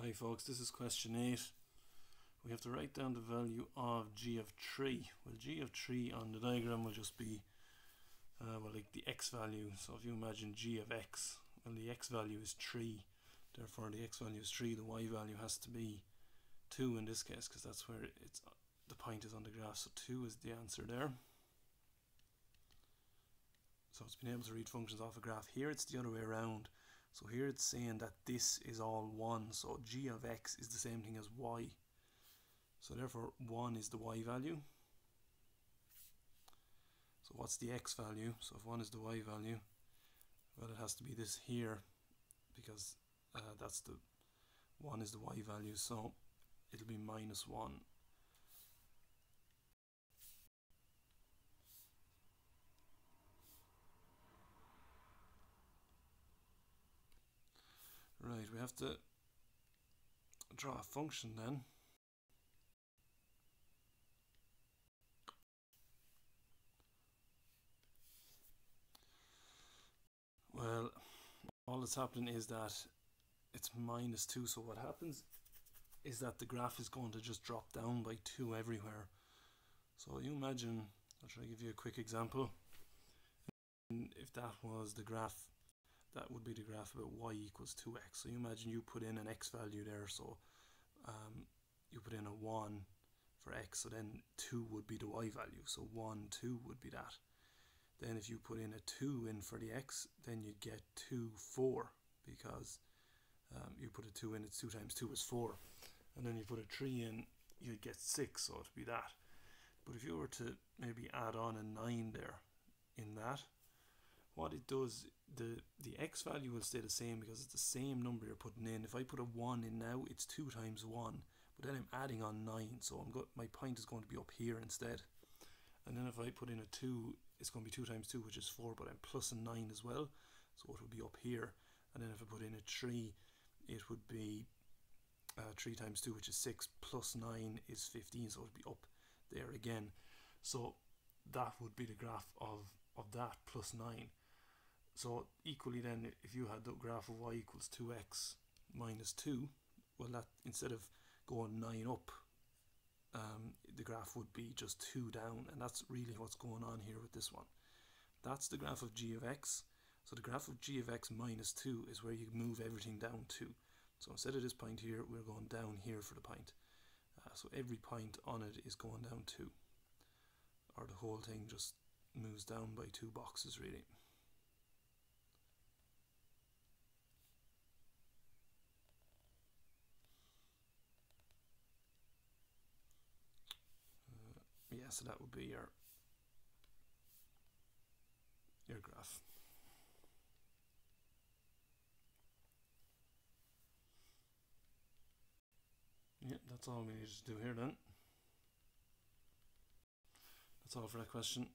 Hi folks, this is question 8. We have to write down the value of g of 3. Well, g of 3 on the diagram will just be like the x value. So if you imagine g of x, well, the x value is 3, therefore the x value is 3, the y value has to be 2 in this case, because that's where the point is on the graph. So 2 is the answer there. So it's been able to read functions off a graph. Here it's the other way around. So here it's saying that this is all 1, so g of x is the same thing as y. So therefore 1 is the y value. So what's the x value? So if 1 is the y value, well, it has to be this here, because that's the 1 is the y value, so it'll be minus 1. Right, we have to draw a function then. Well, all that's happening is that it's minus 2, so what happens is that the graph is going to just drop down by 2 everywhere. So you imagine, I'll try to give you a quick example. If that was the graph, that would be the graph about y equals 2x. So you imagine you put in an x value there, so you put in a 1 for x, so then 2 would be the y value, so 1, 2 would be that. Then if you put in a 2 in for the x, then you'd get 2, 4, because you put a 2 in, it's 2 times 2 is 4. And then you put a 3 in, you'd get 6, so it'd be that. But if you were to maybe add on a 9 there in that, what it does, the x value will stay the same because it's the same number you're putting in. If I put a 1 in now, it's 2 times 1, but then I'm adding on 9, so my point is going to be up here instead. And then if I put in a 2, it's going to be 2 times 2, which is 4, but I'm plus a 9 as well, so it would be up here. And then if I put in a 3, it would be 3 times 2, which is 6, plus 9 is 15, so it would be up there again. So that would be the graph of that plus 9. So equally then, if you had the graph of y equals 2x minus 2, well, that instead of going 9 up, the graph would be just 2 down, and that's really what's going on here with this one. That's the graph of g of x. So the graph of g of x minus 2 is where you move everything down 2. So instead of this point here, we're going down here for the point. So every point on it is going down 2, or the whole thing just moves down by 2 boxes really. Yeah, so that would be your graph. Yeah, that's all we need to do here then. That's all for that question.